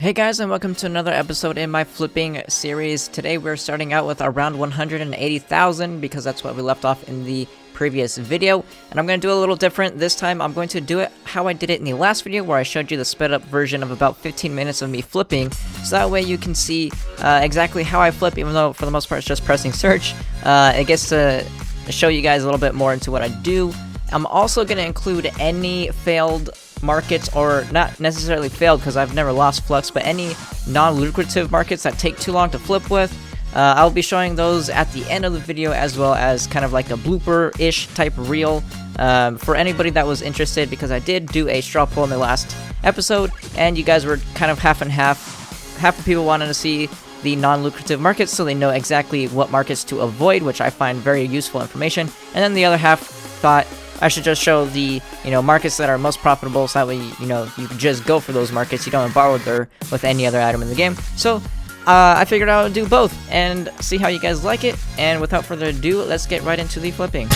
Hey guys, and welcome to another episode in my flipping series. Today we're starting out with around 180,000 because that's what we left off in the previous video, and I'm going to do a little different this time. I'm going to do it how I did it in the last video, where I showed you the sped up version of about 15 minutes of me flipping, so that way you can see exactly how I flip, even though for the most part it's just pressing search. It gets to show you guys a little bit more into what I do. I'm also going to include any failed markets, or not necessarily failed because I've never lost Flux, but any non-lucrative markets that take too long to flip with. I'll be showing those at the end of the video, as well as kind of like a blooper-ish type reel for anybody that was interested, because I did do a straw poll in the last episode, and you guys were kind of half and half. Half the people wanted to see the non-lucrative markets so they know exactly what markets to avoid, which I find very useful information, and then the other half thought I should just show the, markets that are most profitable, so that way, you can just go for those markets. You don't bother with any other item in the game. So, I figured I would do both and see how you guys like it. And without further ado, let's get right into the flipping.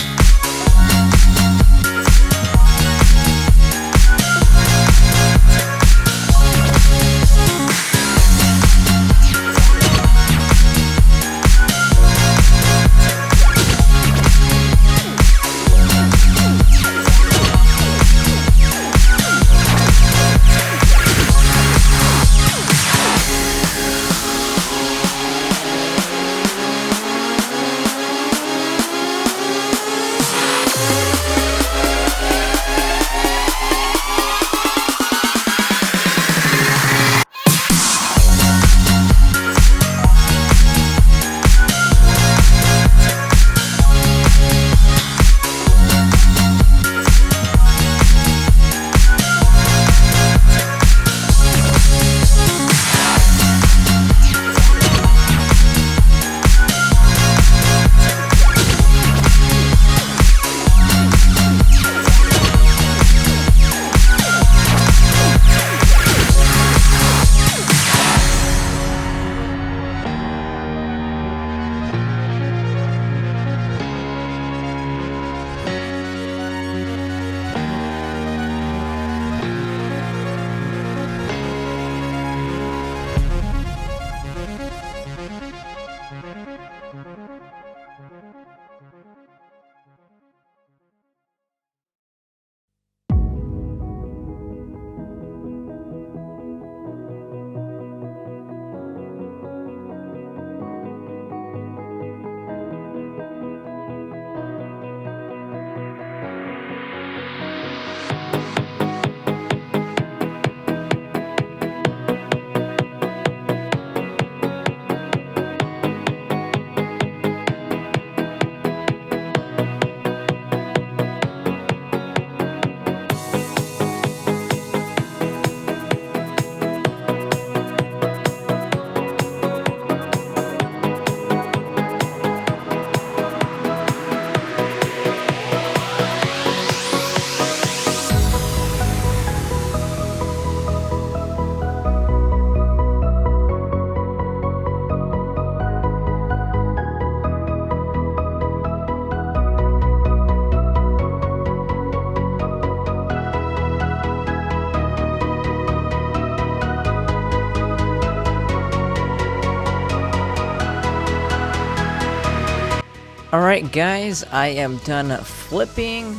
Alright guys, I am done flipping.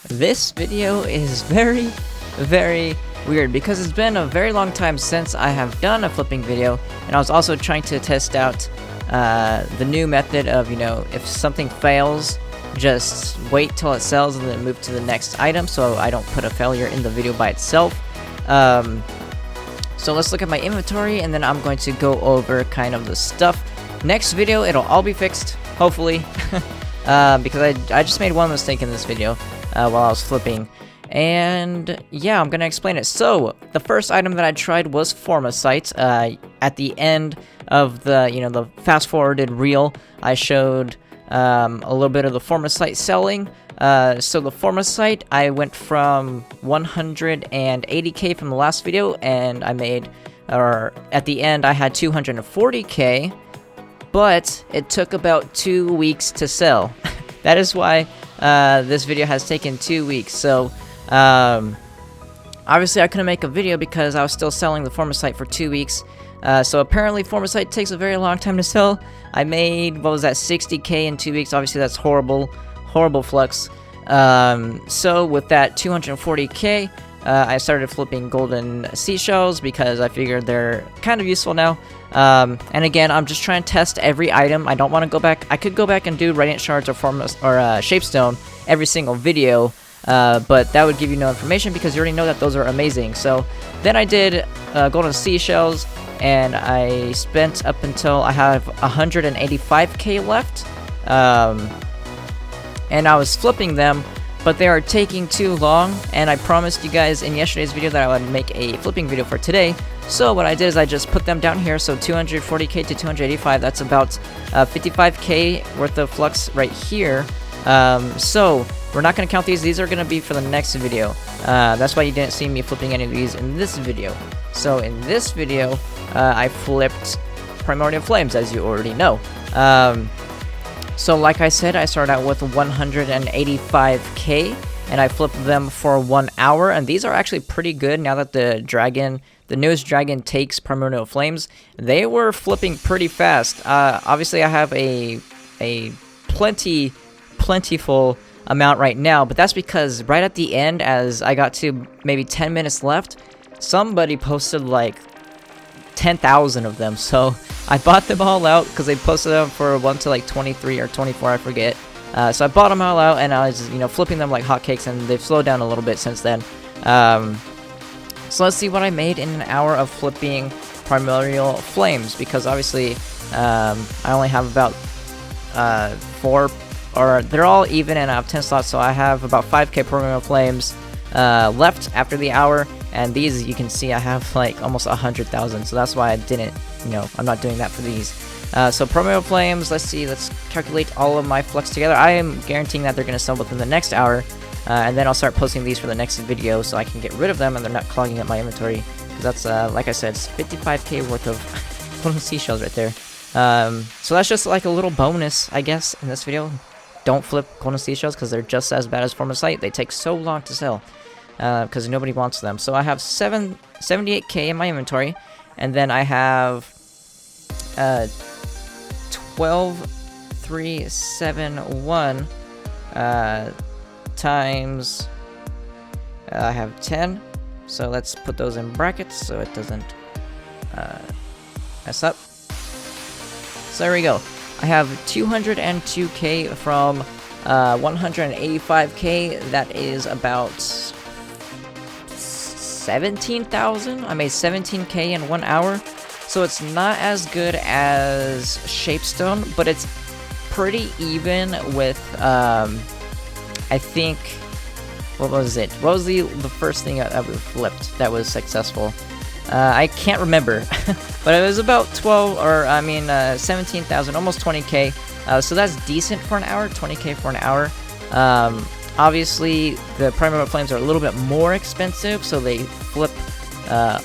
This video is very weird because it's been a very long time since I have done a flipping video, and I was also trying to test out the new method of, if something fails, just wait till it sells and then move to the next item, so I don't put a failure in the video by itself. So let's look at my inventory, and then I'm going to go over kind of the stuff. Next video, it'll all be fixed, hopefully, because I just made one mistake in this video while I was flipping, and yeah, I'm gonna explain it. So the first item that I tried was Formosite. At the end of the the fast forwarded reel, I showed a little bit of the Formosite selling. So the Formosite, I went from 180k from the last video, and I made, or at the end I had 240k, but it took about 2 weeks to sell. That is why this video has taken 2 weeks. So obviously I couldn't make a video because I was still selling the Formosite for 2 weeks. So apparently Formosite takes a very long time to sell. I made, what was that, 60k in 2 weeks. Obviously that's horrible flux. So with that 240k, I started flipping golden seashells because I figured they're kind of useful now. And again, I'm just trying to test every item. I don't want to go back. I could go back and do Radiant Shards or Shapestone every single video, but that would give you no information because you already know that those are amazing. So then I did golden seashells, and I spent up until I have 185k left, and I was flipping them, but they are taking too long, and I promised you guys in yesterday's video that I would make a flipping video for today. So what I did is I just put them down here, so 240k to 285, that's about 55k worth of flux right here. So we're not going to count these are going to be for the next video. That's why you didn't see me flipping any of these in this video. So in this video, I flipped Primordial Flames, as you already know. So like I said, I started out with 185k, and I flipped them for 1 hour, and these are actually pretty good now that the newest dragon takes Primordial Flames. They were flipping pretty fast. Obviously I have a plentiful amount right now, but that's because right at the end, as I got to maybe 10 minutes left, somebody posted like 10,000 of them, so I bought them all out because they posted them for 1 to like 23 or 24, I forget. So I bought them all out, and I was, flipping them like hotcakes, and they've slowed down a little bit since then. So let's see what I made in an hour of flipping Primordial Flames, because obviously I only have about 4, or they're all even, and I have 10 slots, so I have about 5k Primordial Flames left after the hour. And these, you can see I have like almost 100,000, so that's why I didn't, I'm not doing that for these. So Primordial Flames, let's see, let's calculate all of my flux together. I am guaranteeing that they're going to sell within the next hour, and then I'll start posting these for the next video so I can get rid of them and they're not clogging up my inventory. Because that's, like I said, it's 55k worth of golden seashells right there. So that's just like a little bonus, I guess, in this video. Don't flip golden seashells because they're just as bad as Formosite. They take so long to sell, because nobody wants them. So I have 78k in my inventory, and then I have 12,371 times I have 10. So let's put those in brackets so it doesn't mess up. So there we go. I have 202k from 185k. That is about 17,000. I made 17k in 1 hour, so it's not as good as Shapestone, but it's pretty even with I think, what was it? What was the first thing I ever flipped that was successful? I can't remember, but it was about 17,000, almost 20k. So that's decent for an hour, 20k for an hour. Obviously, the Primordial Flames are a little bit more expensive, so they flip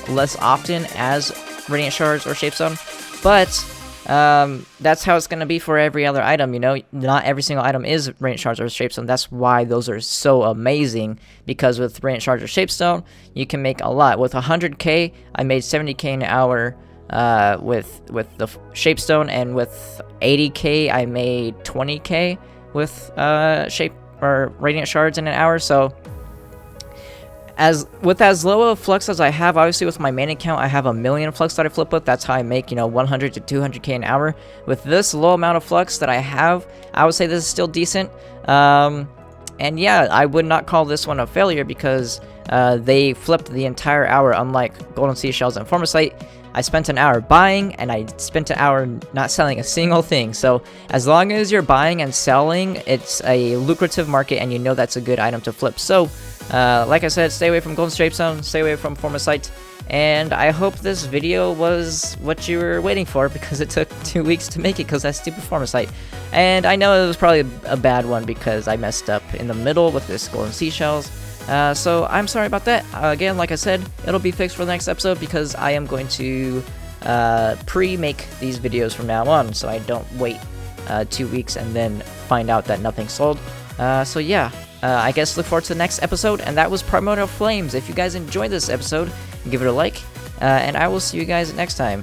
less often as Radiant Shards or Shapestone, but that's how it's going to be for every other item, Not every single item is Radiant Shards or Shapestone. That's why those are so amazing, because with Radiant Shards or Shapestone, you can make a lot. With 100k, I made 70k an hour with the Shapestone, and with 80k, I made 20k with Radiant Shards in an hour. So with as low a flux as I have, obviously with my main account I have 1,000,000 flux that I flip with. That's how I make 100 to 200k an hour. With this low amount of flux that I have, I would say this is still decent. And yeah, I would not call this one a failure because they flipped the entire hour, unlike golden seashells and Formosite. I spent an hour buying, and I spent an hour not selling a single thing. So as long as you're buying and selling, it's a lucrative market, and that's a good item to flip. So like I said, stay away from golden Shapestone, stay away from Formosite, and I hope this video was what you were waiting for, because it took 2 weeks to make it because that stupid Formosite. And I know it was probably a bad one because I messed up in the middle with this golden seashells. So I'm sorry about that. Again, like I said, it'll be fixed for the next episode because I am going to pre-make these videos from now on, so I don't wait 2 weeks and then find out that nothing sold. So yeah, I guess look forward to the next episode, and that was Primordial Flames. If you guys enjoyed this episode, give it a like, and I will see you guys next time.